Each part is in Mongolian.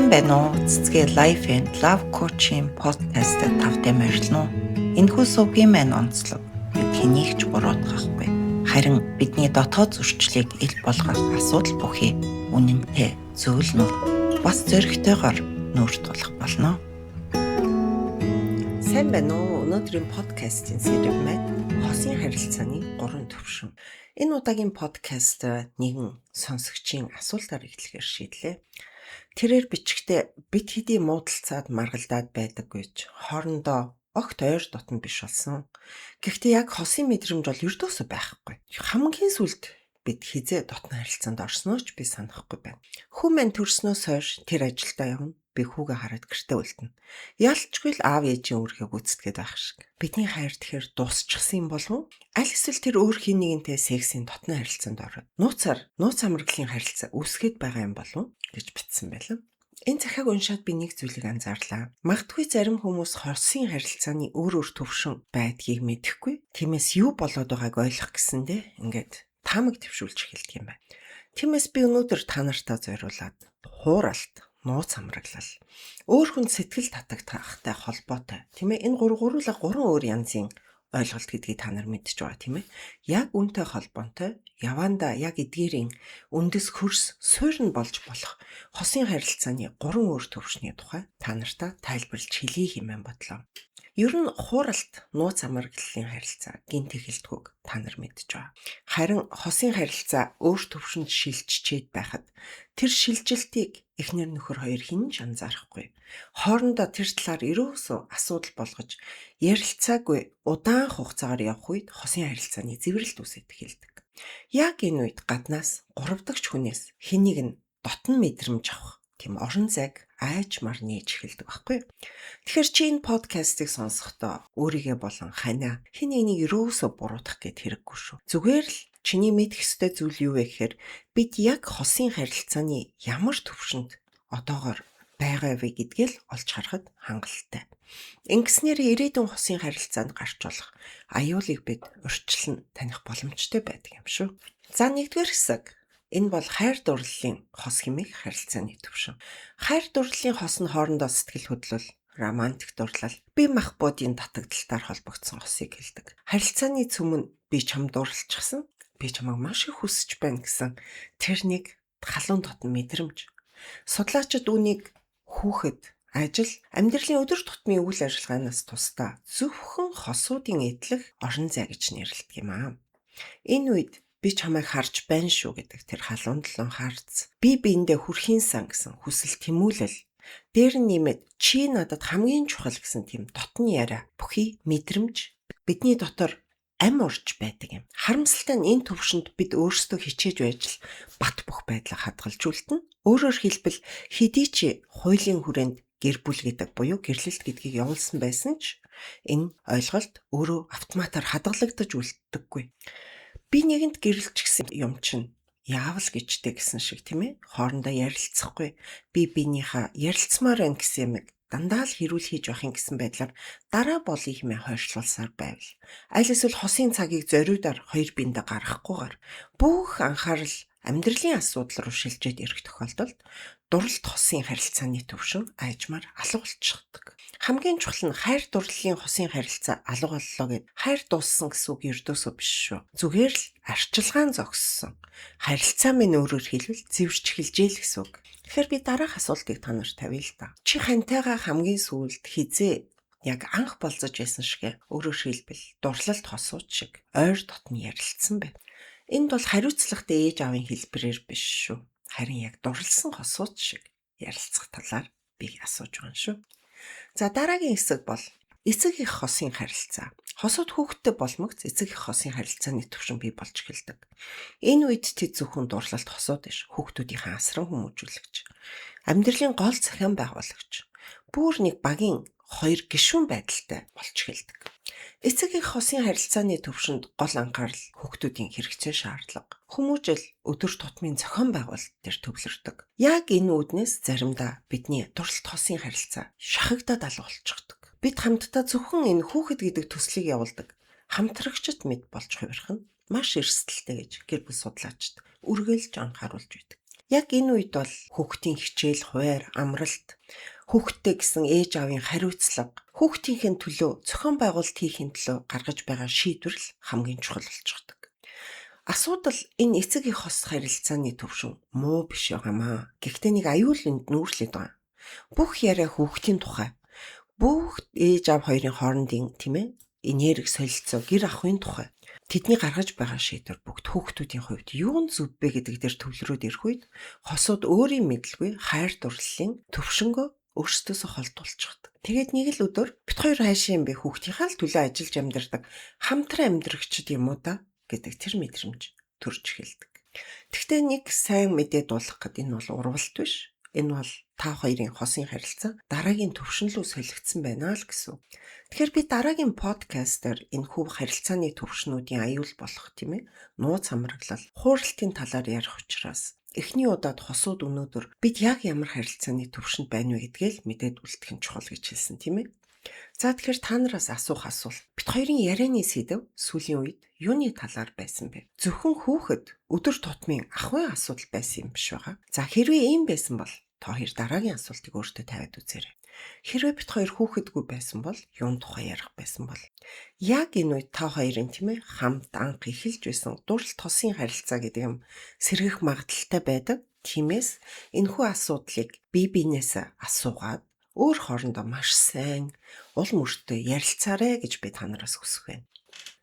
Сайн байна уу? Цэцгээ Life and Love Coaching podcast-д тавтай морилно. Энэхүү сувгийн маань онцлог. Бид хэнийг ч буруутгахгүй. Харин бидний дотоод зөрчлийг ил болгох асуудал бүхий үнэнтэй, зөөлнөр бас зөрөгтэйгээр нүүр тулах болно. Сайн байна уу? Өнөөдрийн подкастын сэдэв маань хосын харилцааны 3 төвшин. Энэ удаагийн подкаст нэгэн сонсогчийн асуултаар эхлэхээр шийдлээ. Тэрээр бичгтээ бид хэдий муудалцаад маргалдаад байдаггүйч хоорондоо огт ойр дотн биш болсон. Гэхдээ яг хосын мэдрэмж бол ердөөсөө байхгүй. Хамгийн сүлд бид хизээ дотн харилцаанд орсноо ч би санахгүй байна. Хүү маань төрснөөс хойш тэр ажилдаа явна. Би хүүгээ хараад гэртээ үлдэнэ. Ялчгүй л аав ээжийн үүргээ гүйцэтгээд байх шиг. Бидний хайр тэгэхээр дуусчихсан юм болов уу? Аль эсвэл тэр өөр хин нэгэнтэй сексийн дотны харилцаанд ороод нууц амраглалын харилцаа үүсгээд байгаа юм болов уу гэж бичсэн байлаа. Энэ захиаг уншаад би нэг зүйлийг анзаарлаа. Магадгүй зарим хүмүүс хосын харилцааны өөр төвшин байдгийг мэдэхгүй. Тиймээс юу болоод байгааг ойлгох гэсэндээ ингээд таамаг твшүүлж эхэлдэг юм байна. Тиймээс би өнөөдөр та нартай зориулаад хууралт, нууц амраглал, өөр хүнд сэтгэл татагдахтай холбоотой. Тийм ээ, энэ гурван өөр янзын ойлголт гэдгийг та нар мэдчихэж байгаа тийм ээ. Яг үнтэй холбоотой, яванда яг эдгээрийн үндэс хөрс суурь нь болж болох хосын харилцааны 3 өөр төвшний тухай та нартай тайлбарлаж хэлье хэмээн бодлоо. Ер нь хууралт, нууц амраглалын харилцаа гинт эхэлдэггүй та нар мэдж байгаа. Харин хосын харилцаа өөр төвшөнд шилжчихэд байхад тэр шилжилтийг эхнэр нөхөр хоёр хэн ч анзаарахгүй. Хоорондоо тэр талаар ерөөсөө асуудал болгож ярилцаагүй удаан хугацаагаар явах үед хосын харилцааны зэврэлт үүсэж эхэлдэг. Яг энэ үед гаднаас 3 дахь хүнээс хэнийг нь дотн мэдрэмж авах тийм орон зайг айжмар нээж эхэлдэг байхгүй. Тэгэхээр чи энэ подкастыг сонсохдоо өөрийгөө болон ханаа хэн нэгнийг ерөөсөө буруутгах гэд хэрэггүй шүү. Зүгээр л чиний мэдэх ёстой зүйл юу вэ гэхээр бид яг хосын харилцааны ямар төвшөнд одоогоор байгаа вэ гэдгийг л олж харахад хангалттай. Ингэснээр ирээдүйн хосын харилцаанд гарч болох аюулыг бид урьдчилан таних боломжтой байдаг юм шүү. За нэгдүгээр хэсэг. Энэ бол хайр дурлалын хос хэмээх харилцааны төвшин. Хайр дурлалын хос нь хоорондоо сэтгэл хөдлөл, романтик дурлал, бие махбодын татагдалтаар холбогдсон хосыг хэлдэг. Харилцааны цөмөн би чамд дурлалчихсан, би чамайг маш их хүсэж байна гэсэн тэр нэг халуун дотн мэдрэмж. Судлаачид үүнийг хүүхэд, ажил, амьдралын өдөр тутмын үйл ажиллагаанаас тусдаа зөвхөн хосуудын эдлэх орон зай гэж нэрлэдэг юм аа. Энэ үед би чамайг харж байна шүү гэдэг тэр халуун долоон харц, би биендээ хүрхийн сан гэсэн хүсэл тэмүүлэл, дээр нь нэмээд чи надад хамгийн чухал гэсэн тийм дотн яриа, бүхий мэдрэмж бидний дотор ам урж байдаг юм. Харамсалтай нь энэ төвшөнд бид өөрсдөө хичээж байж л бат бөх байдлаа хадгалжуултна. Өөрөөр хэлбэл хэдий чи хуулийн хүрээнд гэр бүл гэдэг буюу гэрлэлт гэдгийг явуулсан байсан ч энэ ойлголт өөрөө автоматар хадгалагдаж үлддэггүй. Би нэгэнд гэрэлч гэсэн юм чинь яавал гэжтэй гэсэн шиг тийм ээ. Хоорондоо ярилцахгүй. Би биенийхээ ярилцмаар байна гэсэн юм дандаа л хэрүүл хийж явах юм гэсэн байдлаар дараа болъё хэмээн хойшлуулсаар байвал. Аль эсвэл хосын цагийг зориудаар хоёр биендээ гаргахгүйгээр бүх анхаарал амьдралын асуудал руу шилжээд ирэх тохиолдолд дурлалт хосын харилцааны төвшин айжмаар алга болчихдог. Хамгийн чухал нь хайр дурлалын хосын харилцаа алга боллоо гэд хайр дууссан гэсэн үг ердөөсөө биш шүү. Зүгээр л арчилгаан зогссон. Харилцаа минь өөрөөр хэлбэл зэвэрч эхэлжээ л гэсэн үг. Тэгэхээр би дараах асуултыг та нарт тавья л да. Чи хантайгаа хамгийн сүүлд хизээ яг анх болцож байсан шиг өөрөөр хэлбэл дурлалт хосууд шиг ойр дотн ярилцсан бай. Энд бол хариуцлагатай ээж аавын хэлбэрээр биш шүү. Харин яг дурлсан хосууд шиг ярилцах талаар би асууж байгаа шүү. За дараагийн хэсэг бол эцэг эх хосын харилцаа. Хосууд хүүхэдтэй болмогц эцэг эх хосын харилцааны төвшин бий болж эхэлдэг. Энэ үед тэд зөвхөн дурлалт хосууд биш, хүүхдүүдийн асран хүмүүжүүлэгч, амьдралын гол захиан байгуулагч, бүр нэг багийн хоёр гишүүн байдалтай болж эхэлдэг. Эцэг эх хосын харилцааны төвшөнд гол анхаарал хүүхдүүдийн хэрэгцээ шаардлага, хүмүүжил, өдөр тутмын зохион байгуулалт дээр төвлөрдөг. Яг энэ үүднээс заримдаа бидний дурлалт хосын харилцаа шахагдаад алга болчихдог. Бид хамтдаа зөвхөн энэ хүүхэд гэдэг төслийг явуулдаг хамтрагчд мэд болж хувирах нь маш эрсдэлтэй гэж гэр бүл судлаачид үргэлж анхааруулж байдаг. Яг энэ үед бол хүүхдийн хичээл, хуваар, амралт, хүүхдтэй гэсэн ээж аавын хариуцлага, хүүхдийнхээ төлөө зохион байгуулалт хийхин төлөө гаргаж байгаа шийдвэр л хамгийн чухал болчихдог. Асуудал энэ эцэг эх хос харилцааны төвшин муу биш байгаамаа. Гэхдээ нэг аюул энд нүүрлээд байгаа. Бүх яриа хүүхдийн тухай. Бүх ээж аав хоёрын хоорондын энерги солилцоо гэр ахуйн тухай. Тэдний гаргаж байгаа шийдвэр бүгд хүүхдүүдийн хувьд юу нь зөв бэ гэдэг дээр төвлөрөөд ирэх үед хосууд өөрийн мэдлгүй хайр дурлалын төвшнгөө өөрсдөөсөө холдуулчихдаг. Тэгээд нэг л өдөр бит хоёр хайшаа юм бэ хүүхдийнхаа л төлөө ажиллаж амьдардаг хамтран амьдрагчд юм уу да гэдэг тэр мэдрэмж төрж эхэлдэг. Гэхдээ нэг сайн мэдээ дуулах гэд энэ бол урвалт биш. Энэ бол та хоёрын хосын харилцаа дараагийн төвшин рүү солигдсон байна л гэсэн. Тэгэхээр би дараагийн подкастаар энэ хүү харилцааны төвшнүүдийн аюул болох нууц хамраглал, хууралтын талаар ярих учраас эхний удаад хосууд өнөөдөр бид яг ямар харилцааны төвшөнд байна вэ гэдгээл мэдээд үлдэх нь чухал гэж хэлсэн За тэгэхээр та нараас асуух асуулт. Бид хоёрын ярианы сэдэв сүүлийн үед юуны талаар байсан бэ? Зөвхөн хүүхэд өдөр тутмын ахуйн асуудал байсан юм биш байгаа. За хэрвээ ийм байсан бол та хоёр дараагийн асуултыг өөртөө тавиад үзээрэй. Хэрвээ бид хоёр хүүхэдгүй байсан бол юун тухай ярих байсан бол? Яг энэ үед та хоёрын хамт анх эхэлж байсан дурлал тосын харилцаа гэдэг юм сэргэх магадaltaй байдаг. Тиймээс энэхүү асуудлыг бие биенээс асуугаад өөр хоорондоо маш сайн уул мөртөө ярилцаарэ гэж би та нараас хүсэх байна.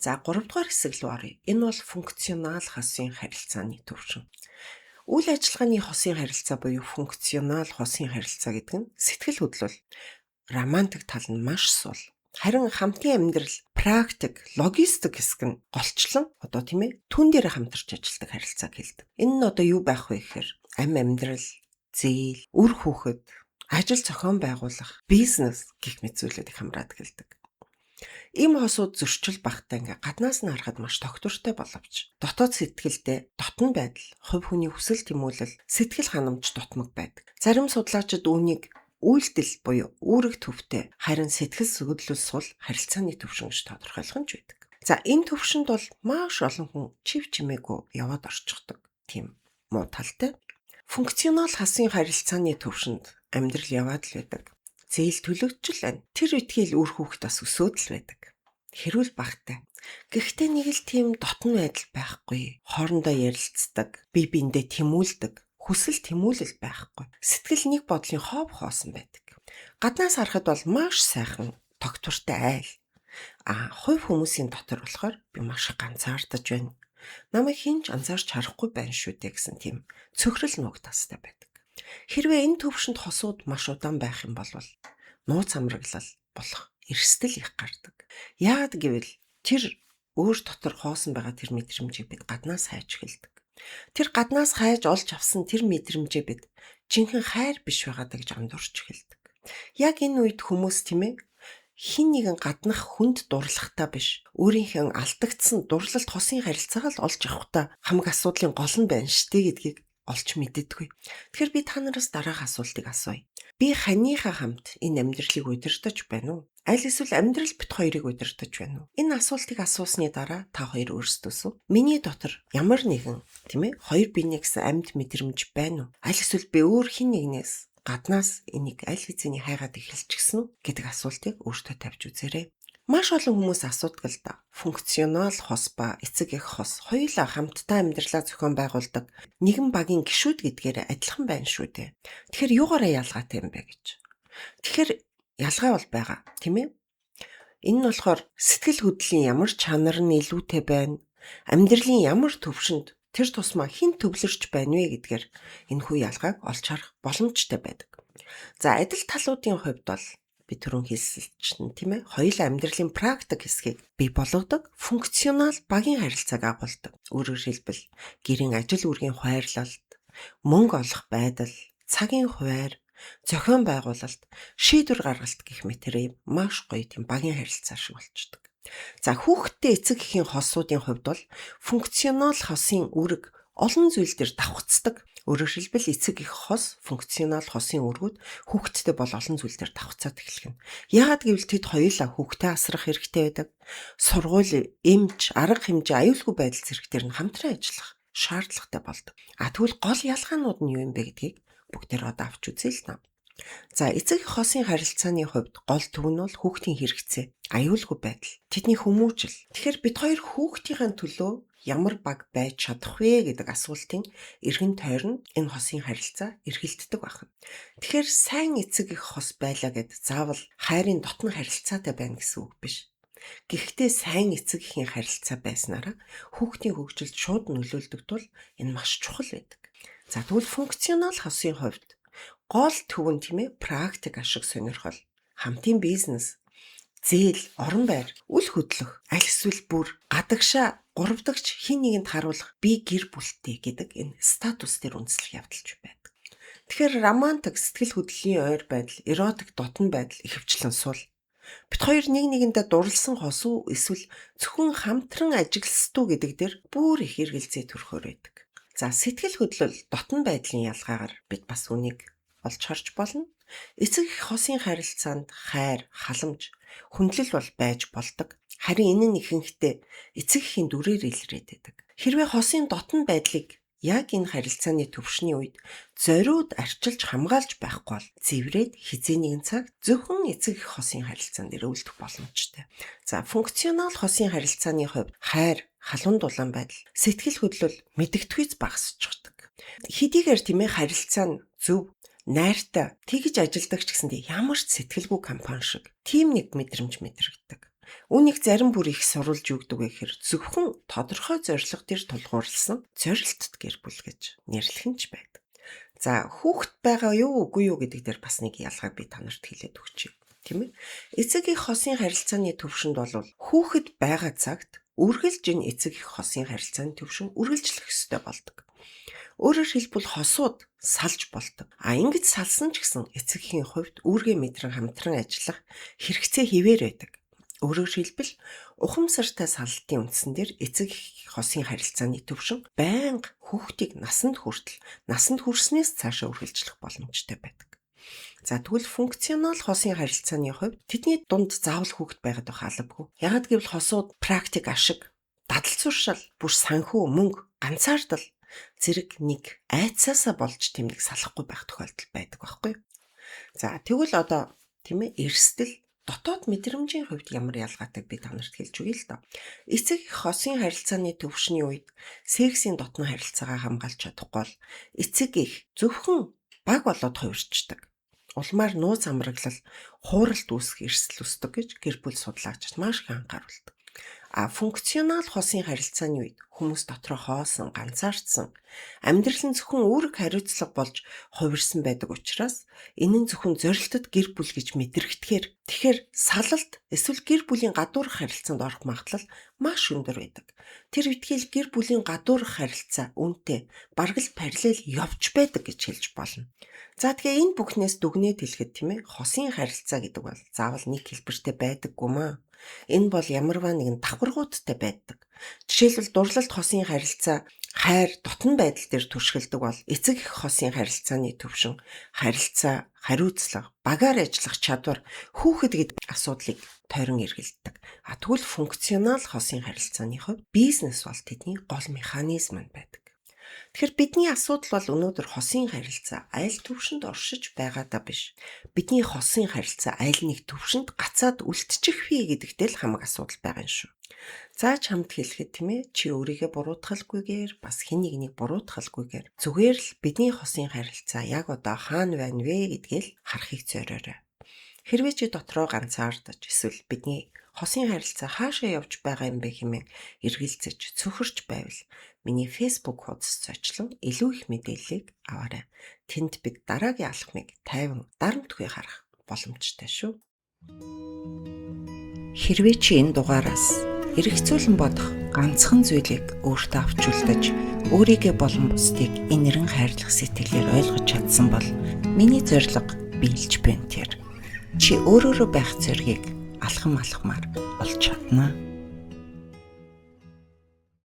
За 3 дугаар хэсэг рүү оръё. Энэ бол функционал хосын харилцааны төвшин. Үйл ажиллагааны хосын харилцаа буюу функционал хосын харилцаа гэдэг нь сэтгэл хөдлөл, романтик тал нь маш сул. Харин хамтын амьдрал, практик, логистик хэсэг нь голчлон түн дээр хамтарч ажилладаг харилцааг хэлдэг. Энэ нь юу байх вэ гэхээр амьдрал, зээл, үр хүүхэд, ажил зохион байгуулах, бизнес гэх мэт зүйлүүдийг хамраад гэлдэг. Ийм хосууд зөрчил багтаа гаднаас нь харахад маш тогтвортой боловч дотоод сэтгэлдээ дотн байдал, хувь хүний хүсэл тэмүүлэл, сэтгэл ханамж дутмаг байдаг. Зарим судлаачид үүнийг үйлдэл буюу үүрэг төвтэй харин сэтгэл сөдлөл сул харилцааны төвшин гэж тодорхойлох нь байдаг. За энэ төвшөнд бол маш олон хүн чив чимээгүй яваад орчихдог. Тийм муу талтай. Функционал хасын харилцааны төвшөнд амьдрал яваад л байдаг. Зээл төлөгдчихл байна. Тэр үтгийл үр хүүхэд бас өсөөд л байдаг. Хэрүүл багтай. Гэхдээ нэг л тийм дотн байдал байхгүй. Хоорондоо ярилцдаг, бие биендээ тэмүүлдэг, хүсэл тэмүүлэл байхгүй. Сэтгэл нэг бодлын хов хоосон байдаг. Гаднаас харахад бол маш сайхан, тогтвортой айл. Хувь хүмүүсийн дотор болохоор би маш ганцаардаж байна. Намайг хинч анзаарч харахгүй байна шүү дээ гэсэн тийм цөхрөл нугтастай байдаг. Хэрвээ энэ төвшөнд хосууд маш удаан байх юм бол нууц амраглал болох эрсдэл их гардаг. Яагад гэвэл тэр өөр дотор хоосон байгаа тэр мэдрэмжийг бид гаднаас хайж эхэлдэг. Тэр гаднаас хайж олж авсан тэр мэдрэмжээ бид жинхэнэ хайр биш байгаадаа гэж андуурч эхэлдэг. Яг энэ үед хүмүүс хин нэгэн гаднах хүнд дурлахтаа биш өөрийнхөө алдагдсан дурлалт хосын харилцаагаа л олж авахтаа хамаг асуудлын гол нь байна штэ гэдгийг олж мэддэггүй. Тэгэхээр би та нараас дараах асуултыг асууя. Би ханыхаа хамт энэ амьдралыг удирдах байна уу? Аль эсвэл амьдрал бит хоёрыг удирдах байна уу? Энэ асуултыг асуусны дараа та хоёр өөрсдөөсөө миний дотор ямар нэгэн хоёр биенээ гэсэн амьд мэдрэмж байна уу? Аль эсвэл би өөр хин нэгнээс гаднаас энийг аль хэзээний хайгаад эхэлчихсэн үү гэдэг асуултыг өөртөө тавьж үзээрэй. Маш олон хүмүүс асуудаг л да. Функционал хос ба эцэг эх хос хоёулаа хамтдаа амьдралаа зохион байгуулдаг нэгэн багийн гишүүд гэдгээр адилхан байна шүү дээ. Тэгэхээр юугаараа ялгаатай юм бэ гэж. Тэгэхээр ялгаа бол байгаа, тийм ээ? Энэ нь болохоор сэтгэл хөдлөлийн ямар чанар нь илүүтэй байна, амьдралын ямар төвшөнд тэр тусмаа хэн төвлөрч байна вэ гэдгээр энэхүү ялгааг олж харах боломжтой байдаг. За адил талуудын хувьд бол би түрүүн хэлсэлчэн хоёулаа амьдралын практик хэсгийг бий болгодог функционал багийн харилцааг агуулдаг. Өөрөөр хэлбэл гэрийн ажил үргийн хуваарлалт, мөнгө олох байдал, цагийн хуваар, зохион байгуулалт, шийдвэр гаргалт гэх мэтэр маш гоё тийм багийн харилцаа шиг болчдөг. За хүүхдтэй эцэг эхийн хосуудын хувьд бол функционал хосын үүрэг олон зүйл дээр давхцдаг. Өөрөөр хэлбэл эцэг эх хос функционал хосын үүргүүд хүүхдтэй бол олон зүйл дээр давхцаад эхэлнэ. Яагаад гэвэл тэд хоёулаа хүүхдээ асрах хэрэгтэй байдаг. Сургууль, эмч, арга хэмжээ, аюулгүй байдал зэрэгтэр нь хамтран ажиллах шаардлагатай болдог. Тэгвэл гол ялгаанууд нь юу юм бэ гэдгийг бүгдээр одоо авч үзье л даа. За эцэг эх хосын харилцааны хувьд гол төв нь бол хүүхдийн хэрэгцээ, аюулгүй байдал, тэдний хүмүүжил. Тэгэхээр бид хоёр хүүхдийн төлөө ямар баг байж чадах вэ гэдэг асуултын эргэн тойронд энэ хосын харилцаа эргэлддэг байна. Тэгэхээр сайн эцэг эх хос байлаа гэд заавал хайрын дотн харилцаатай байна гэсэн үг биш. Гэхдээ сайн эцэг эхийн харилцаа байснараа хүүхдийн хөгжилд шууд нөлөөлдөг тул энэ маш чухал байдаг. За тэгвэл функционал хосын хувьд гол төв нь практик ашиг сонирхол, хамтын бизнес, зээл, орон байр, үл хөдлөх, аль эсвэл бүр гадагшаа гуравдагч хин нэгэнд харуулах би гэр бүлтэй гэдэг энэ статус дээр үндэслэх явдалч байдаг. Тэгэхээр романтик сэтгэл хөдлөлийн ойр байдал, эротик дотн байдал ихэвчлэн сул. Бид хоёр нэг нэгэндээ дурлсан хос уу эсвэл зөвхөн хамтран ажилласдуу гэдэг дээр бүр их эргэлзээ төрөхөр байдаг. За сэтгэл хөдлөл дотн байдлын ялгаагаар бид бас үнийг олж харж болно. Эцэг эх хосын харилцаанд хайр, халамж, хүндлэл бол байж болдог. Харин энэ нь ихэнхдээ эцэг эхийн дүрээр илрээд байдаг. Хэрвээ хосын дотн байдлыг яг энэ харилцааны төвшний үед зориуд арчилж хамгаалж байхгүй бол зэврээд хизээ нэгэн цаг зөвхөн эцэг эх хосын харилцаан дээр өвлдөх боломжтой. За функционал хосын харилцааны хувьд хайр, халуун дулаан байдал, сэтгэл хөдлөл мэдэгдэхүйц багасчихдаг. Хэдийгээр харилцаа нь зөв, найртай тэгж ажилдагч гэсэндээ ямар ч сэтгэлгүй компани шиг тийм нэг мэдрэмж мэдрэгдэг. Үүнийг зарим бүр их сурулж өгдөг гэхээр зөвхөн тодорхой зорилго дээр тулгуурласан зорилттой гэр бүл гэж нэрлэхэнч байдаг. За хүүхэд байгаа юу үгүй юу гэдэг дээр бас нэг ялгааг би танарт хэлээд өгчээ. Тийм ээ. Эцэг эх хосын харилцааны төвшөнд бол хүүхэд байгаа цагт үргэлж энэ эцэг эх хосын харилцааны төвшин үргэлжлэх ёстой болдог. Өөрөөр хэлбэл хосууд салж болдог. Ингэж салсан ч гэсэн эцэг эхийн хувьд үүргээ мэдрэн хамтран ажиллах хэрэгцээ хിവэр байдаг. Өөрөөр хэлбэл ухамсартай салтын үндсэн дээр эцэг эх хосын харилцааны төвшин байнга хүүхдийг насанд хүрснээс цаашаа үргэлжлэх боломжтой байдаг. За тэгвэл функционал хосын харилцааны хувьд тэдний дунд заавал хүүхэд байгаад байх албагүй. Яагад гэвэл хосууд практик ашиг, дадал зуршил, бүр санхүү, мөнгө, ганцаардал зэрэг нэг айцаасаа болж тэмдэг салахгүй байх тохиолдол байдаг байхгүй. За тэгвэл одоо эрсдэл дотоод мэдрэмжийн хувьд ямар ялгаатай би танарт хэлж өгье л доо. Эцэг эх хосын харилцааны төвшний үед сексийн дотны харилцаагаа хамгаалж чадахгүй бол эцэг эх зөвхөн баг болоод хувирчдаг. Улмаар нууц амраглал, хууралт үүсэх эрсдэл үүсдэг гэж гэр бүл судлаачид маш их анхааруулдаг. Функционал хосын харилцааны үед хүмүүс дотроо хоосон, ганцаардсан, амьдрал нь зөвхөн үүрэг хариуцлага болж хувирсан байдаг учраас энэ нь зөвхөн зорилтод гэр бүл гэж мэдрэгдэхээр салалт эсвэл гэр бүлийн гадуурх харилцаанд орох магадлал маш өндөр байдаг. Тэр үтгэл гэр бүлийн гадуурх харилцаа үүнтэй бараг л параллел явж байдаг гэж хэлж болно. За тэгээ энэ бүхнээс дүгнээд хэлэхэд хосын харилцаа гэдэг бол заавал нэг хэлбэртэй байдаггүй маа. Энэ бол ямарваа нэгэн давхаргууттай байдаг. Жишээлбэл дурлалт хосын харилцаа хайр, дотн байдал дээр түшгэлдэг бол эцэг эх хосын харилцааны төвшин, харилцаа, хариуцлага, багаар ажиллах чадвар, хүүхэд гэдэг асуудлыг тойрон эргэлддэг. Тэгвэл функционал хосын харилцааны хувьд бизнес бол тэдний гол механизм байдаг. Тэгэхээр бидний асуудал бол өнөөдөр хосын харилцаа аль төвшөнд оршиж байгаадаа биш. Бидний хосын харилцаа аль нэг төвшөнд гацаад үлдчих вэ гэдэгтэй л хамаг асуудал байгаа юм шүү. Зааж хамт хэлэхэд чи өөрийгөө буруутгалгүйгээр бас хэн нэгнийг буруутгалгүйгээр зүгээр л бидний хосын харилцаа яг одоо хаана байна вэ гэдгийг харахыг зориорой. Хэрвээ чи дотроо ганцаардаж эсвэл бидний хосын харилцаа хаашаа явж байгаа юм бэ хэмээн эргэлзэж цөхөрч байвал миний Facebook хуудас зочлон илүү их мэдээллийг аваарай. Тэнд бид дараагийн алхмыг тайван дарамтгүй харах боломжтой шүү. Хэрвээ чи энэ дугаараас эргэцүүлэн бодох ганцхан зүйлийг өөртөө авч үлдэж өөрийгөө болон бусдыг инэрэн хайрлах сэтгэлээр ойлгож чадсан бол миний зорилго биелж байна тэр. Чи өөрөөрөө байх зоригийг алхам алхмаар олж чаднаа.